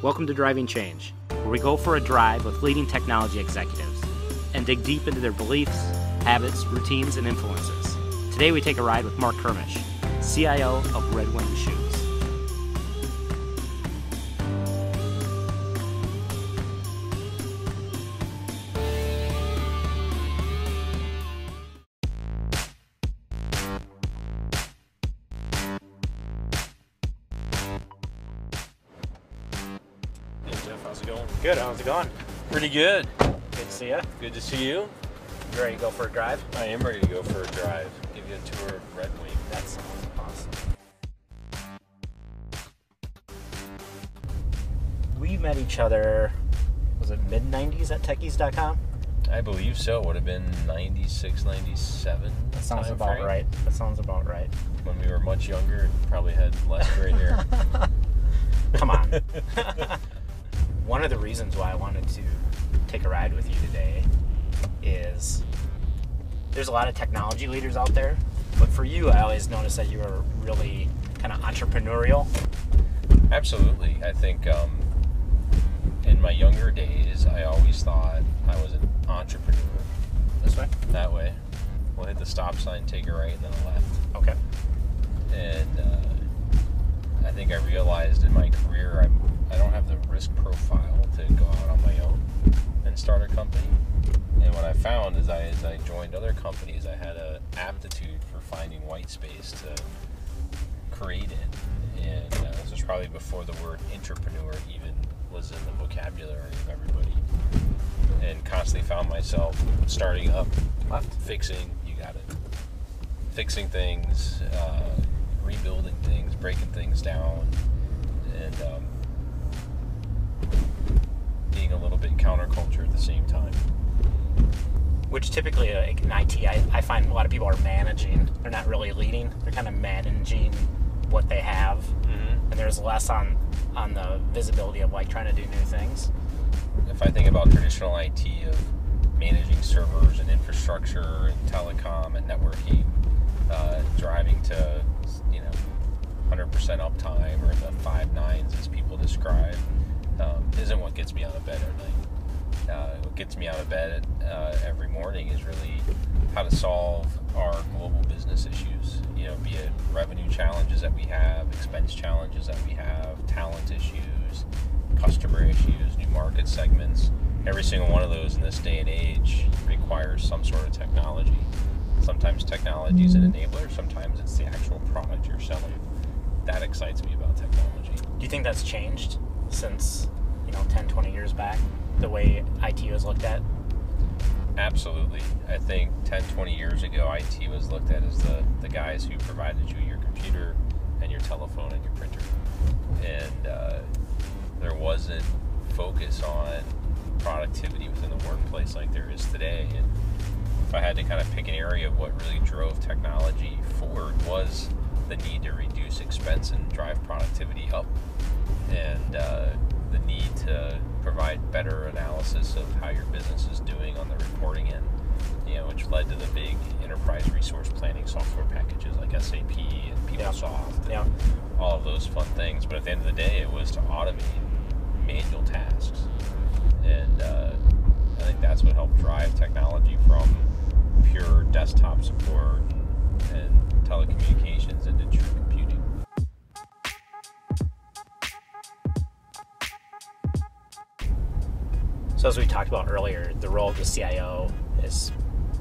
Welcome to Driving Change, where we go for a drive with leading technology executives and dig deep into their beliefs, habits, routines, and influences. Today we take a ride with Marc Kermisch, CIO of Redwing Shoes. How's it going? Good, how's it going? Pretty good. Good to see you. Good to see you. You ready to go for a drive? I am ready to go for a drive. Give you a tour of Redwing. That sounds awesome. We met each other, was it mid-90s at techies.com? I believe so. Would have been 96, 97. That sounds about right. That sounds about right. When we were much younger, probably had less gray hair. Come on. One of the reasons why I wanted to take a ride with you today is there's a lot of technology leaders out there, but for you, I always noticed that you were really kind of entrepreneurial. Absolutely. I think in my younger days, I always thought I was an entrepreneur. This way? That way. We'll hit the stop sign, take a right, and then a left. Okay. And I think I realized in my career I don't have the risk profile to go out on my own and start a company. And what I found is as I joined other companies, I had an aptitude for finding white space to create it. And this was probably before the word intrapreneur even was in the vocabulary of everybody. And constantly found myself starting up, fixing things, rebuilding things, breaking things down, and being a little bit counterculture at the same time. Which typically in IT, I find a lot of people are managing. They're not really leading. They're kind of managing what they have. Mm-hmm. And there's less on the visibility of like trying to do new things. If I think about traditional IT of managing servers and infrastructure and telecom and networking, driving to 100% uptime or the 5 nines as people describe, isn't what gets me out of bed at night. What gets me out of bed every morning is really how to solve our global business issues. Be it revenue challenges that we have, expense challenges that we have, talent issues, customer issues, new market segments. Every single one of those in this day and age requires some sort of technology. Sometimes technology is an enabler, sometimes it's the actual product you're selling. That excites me about technology. Do you think that's changed since 10, 20 years back, the way IT was looked at? Absolutely. I think 10, 20 years ago, IT was looked at as the guys who provided you your computer and your telephone and your printer. And there wasn't focus on productivity within the workplace like there is today. And if I had to kind of pick an area of what really drove technology forward was the need to reduce expense and drive productivity up, and the need to provide better analysis of how your business is doing on the reporting end, which led to the big enterprise resource planning software packages like SAP and PeopleSoft and all of those fun things. But at the end of the day, it was to automate manual tasks. And I think that's what helped drive technology from pure desktop support and telecommunications into true computing. So as we talked about earlier, the role of the CIO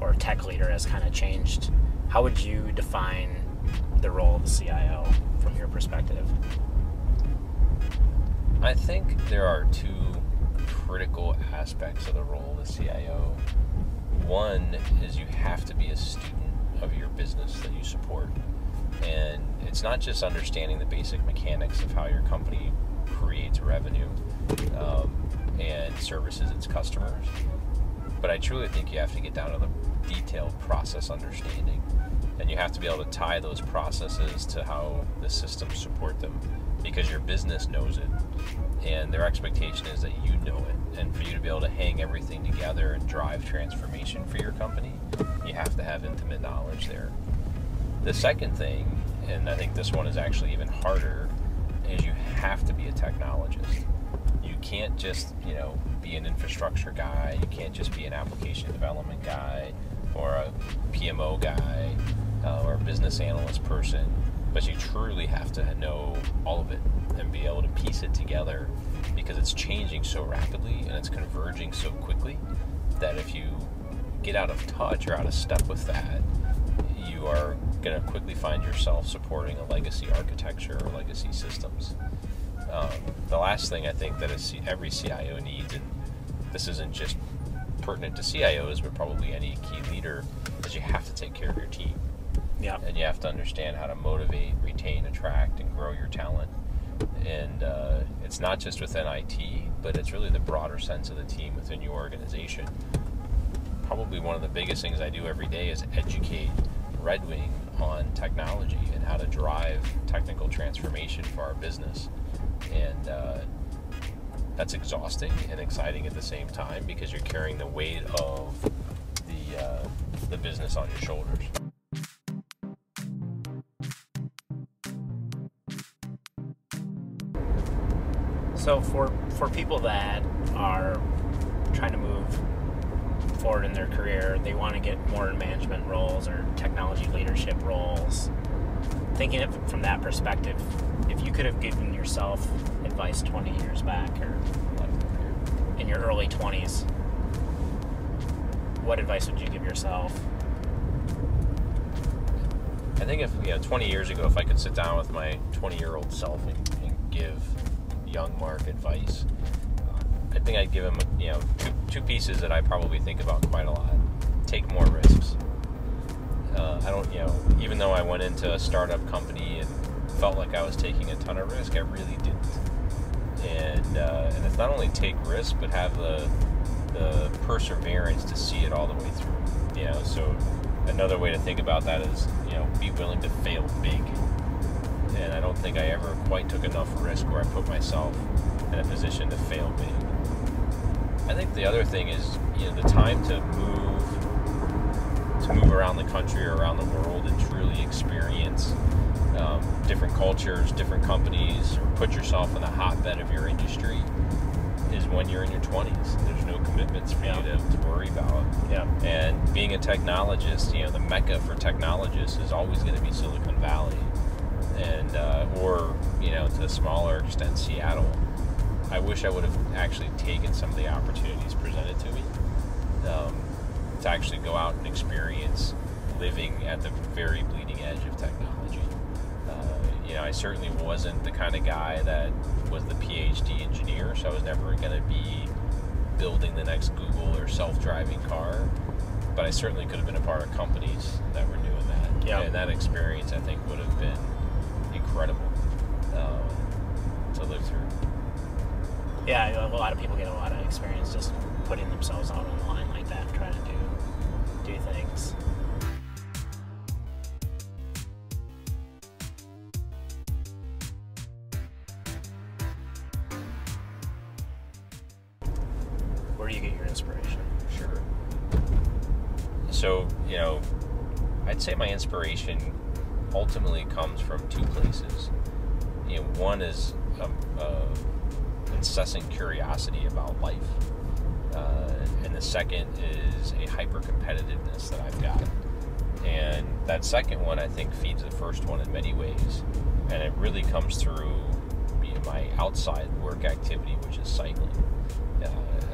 or tech leader has kind of changed. How would you define the role of the CIO from your perspective? I think there are two critical aspects of the role of the CIO. One is you have to be a student of your business that you support. And it's not just understanding the basic mechanics of how your company creates revenue and services its customers, but I truly think you have to get down to the detailed process understanding, and you have to be able to tie those processes to how the systems support them, because your business knows it and their expectation is that you know it. And for you to be able to hang everything together and drive transformation for your company, you have to have intimate knowledge there. The second thing, and I think this one is actually even harder, is you have to be a technologist. can't just, be an infrastructure guy. You can't just be an application development guy or a PMO guy or a business analyst person. But you truly have to know all of it and be able to piece it together, because it's changing so rapidly and it's converging so quickly that if you get out of touch or out of step with that, you are going to quickly find yourself supporting a legacy architecture or legacy systems. The last thing I think that every CIO needs, and this isn't just pertinent to CIOs, but probably any key leader, is you have to take care of your team. Yeah. And you have to understand how to motivate, retain, attract, and grow your talent. And it's not just within IT, but it's really the broader sense of the team within your organization. Probably one of the biggest things I do every day is educate Redwing on technology and how to drive technical transformation for our business. And that's exhausting and exciting at the same time, because you're carrying the weight of the business on your shoulders. So for people that are trying to move forward in their career, they want to get more in management roles or technology leadership roles. Thinking of it from that perspective, if you could have given yourself advice 20 years back or in your early 20s, what advice would you give yourself? I think if 20 years ago, if I could sit down with my 20-year-old self and give young Mark advice, I think I'd give him two pieces that I probably think about quite a lot. Take more risks. I don't, even though I went into a startup company and felt like I was taking a ton of risk, I really didn't. And it's not only take risks, but have the perseverance to see it all the way through. So another way to think about that is, be willing to fail big. And I don't think I ever quite took enough risk where I put myself in a position to fail big. I think the other thing is, the time to move around the country or around the world and truly experience different cultures, different companies, or put yourself in the hotbed of your industry is when you're in your 20s. There's no commitments for you to worry about. Yeah. And being a technologist, the mecca for technologists is always going to be Silicon Valley, and or to a smaller extent Seattle. I wish I would have actually taken some of the opportunities presented to me to actually go out and experience living at the very bleeding edge of technology. I certainly wasn't the kind of guy that was the PhD engineer, so I was never going to be building the next Google or self-driving car, but I certainly could have been a part of companies that were doing that. Yeah. And that experience, I think, would have been incredible to live through. Yeah, a lot of people get a lot of experience just putting themselves out on the line like that, trying to do things. Where do you get your inspiration? Sure. So, I'd say my inspiration ultimately comes from two places. One is incessant curiosity about life, and the second is a hyper-competitiveness that I've got. And that second one, I think, feeds the first one in many ways, and it really comes through my outside work activity, which is cycling,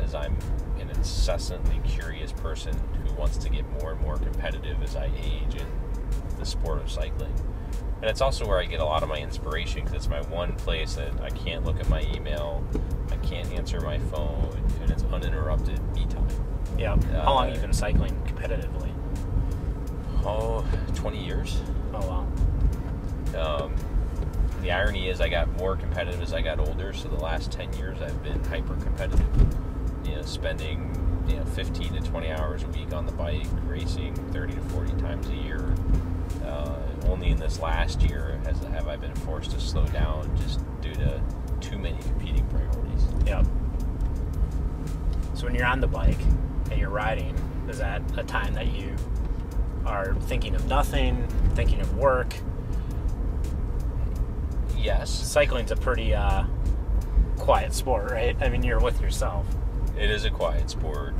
as I'm an incessantly curious person who wants to get more and more competitive as I age in the sport of cycling. And it's also where I get a lot of my inspiration, because it's my one place that I can't look at my email, I can't answer my phone, and it's uninterrupted me time. Yeah. How long have you been cycling competitively? 20 years. Oh, wow. The irony is I got more competitive as I got older, so the last 10 years I've been hyper-competitive. Spending 15 to 20 hours a week on the bike, racing 30 to 40 times a year. Only in this last year have I been forced to slow down just due to too many competing priorities. Yep. So when you're on the bike and you're riding, is that a time that you are thinking of nothing, thinking of work? Yes. Cycling's a pretty quiet sport, right? I mean, you're with yourself. It is a quiet sport,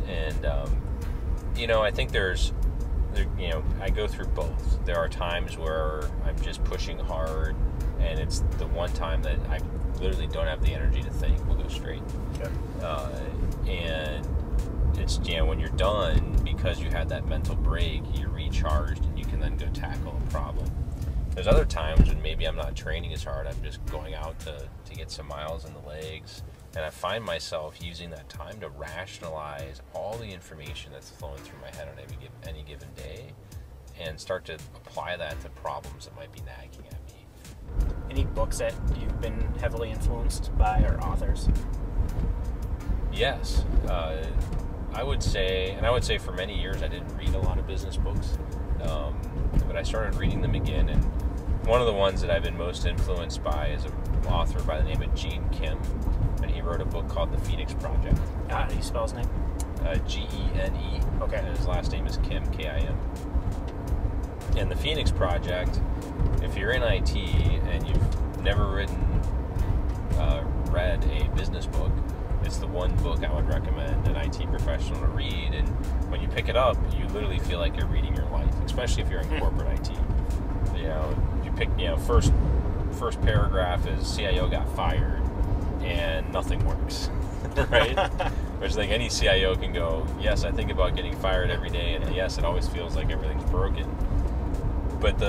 and I think I go through both. There are times where I'm just pushing hard, and it's the one time that I literally don't have the energy to think. We'll go straight. Okay. And it's when you're done, because you had that mental break, you're recharged, and you can then go tackle a problem. There's other times when maybe I'm not training as hard. I'm just going out to get some miles in the legs. And I find myself using that time to rationalize all the information that's flowing through my head on any given day and start to apply that to problems that might be nagging at me. Any books that you've been heavily influenced by or authors? Yes. I would say for many years I didn't read a lot of business books, but I started reading them again, and one of the ones that I've been most influenced by is an author by the name of Gene Kim, and he wrote a book called The Phoenix Project. How do you spell his name? Gene. Okay. And his last name is Kim, Kim. And The Phoenix Project, if you're in IT and you've never read a business book, it's the one book I would recommend an IT professional to read. And when you pick it up, you literally feel like you're reading your life, especially if you're in corporate IT. You pick, first paragraph is CIO got fired and nothing works, right? Which I think any CIO can go, yes, I think about getting fired every day, and yes, it always feels like everything's broken. But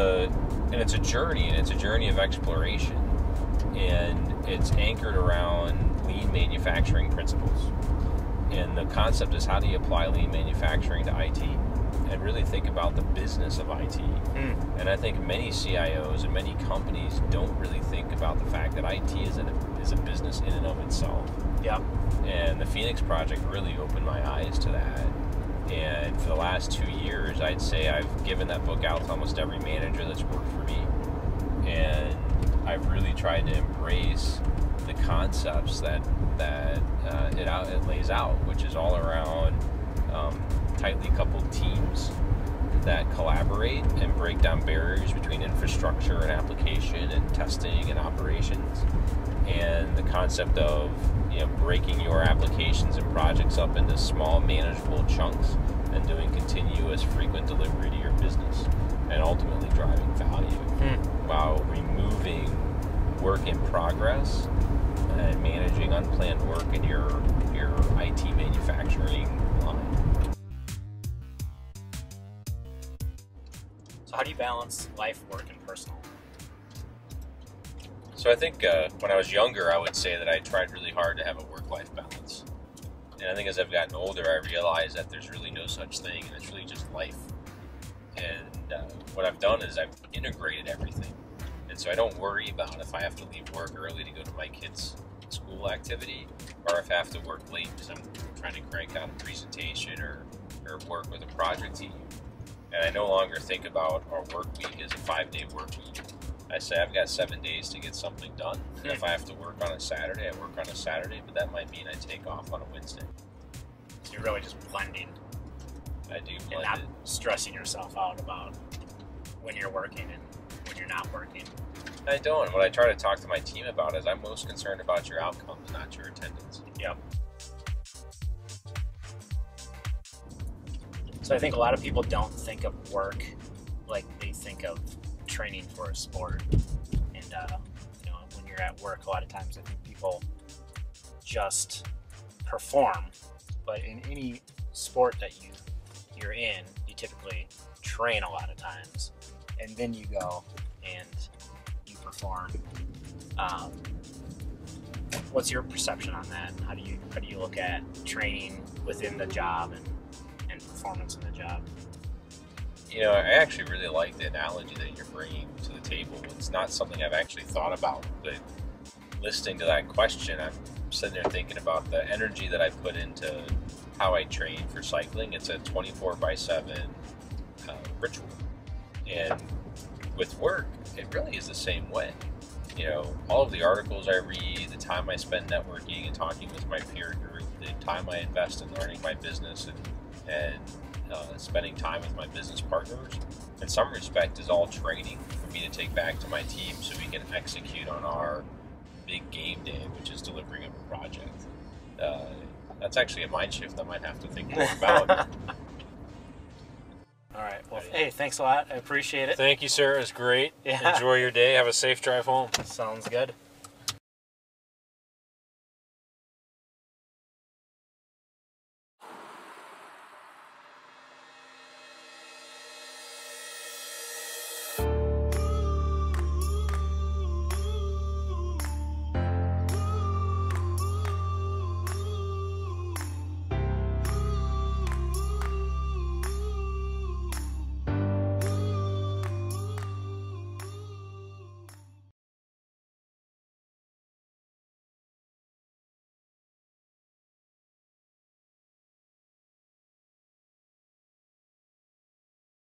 it's a journey of exploration, and it's anchored around lean manufacturing principles. And the concept is, how do you apply lean manufacturing to IT and really think about the business of IT? And I think many CIOs and many companies don't really think about the fact that IT is a business in and of itself. Yeah. And the Phoenix Project really opened my eyes to that. And for the last 2 years, I'd say I've given that book out to almost every manager that's worked for me. And I've really tried to embrace the concepts that it lays out, which is all around tightly coupled teams that collaborate and break down barriers between infrastructure and application and testing and operations, and the concept of breaking your applications and projects up into small manageable chunks and doing continuous frequent delivery to your business, and ultimately driving value while removing work in progress and managing unplanned work in your IT manufacturing line. So how do you balance life, work, and personal? So I think when I was younger, I would say that I tried really hard to have a work-life balance. And I think as I've gotten older, I realized that there's really no such thing, and it's really just life. And what I've done is I've integrated everything. And so I don't worry about if I have to leave work early to go to my kids' school activity, or if I have to work late because I'm trying to crank out a presentation or work with a project team. And I no longer think about our work week as a 5-day work week. I say I've got 7 days to get something done. And if I have to work on a Saturday, I work on a Saturday, but that might mean I take off on a Wednesday. So you're really just blending. I do blend and not it. stressing yourself out about when you're working and when you're not working. I don't. What I try to talk to my team about is I'm most concerned about your outcomes, not your attendance. Yep. So I think a lot of people don't think of work like they think of training for a sport. And when you're at work, a lot of times I think people just perform. But in any sport that you're in, you typically train a lot of times, and then you go and you perform. What's your perception on that? How do you look at training within the job and performance in the job? I actually really like the analogy that you're bringing to the table. It's not something I've actually thought about, but listening to that question, I'm sitting there thinking about the energy that I put into how I train for cycling. It's a 24/7 ritual. And with work, it really is the same way. All of the articles I read, the time I spend networking and talking with my peer group, the time I invest in learning my business and spending time with my business partners, in some respect, is all training for me to take back to my team so we can execute on our big game day, which is delivering a project. That's actually a mind shift I might have to think more about. All right. Well, hey, thanks a lot. I appreciate it. Thank you, sir. It was great. Yeah. Enjoy your day. Have a safe drive home. Sounds good.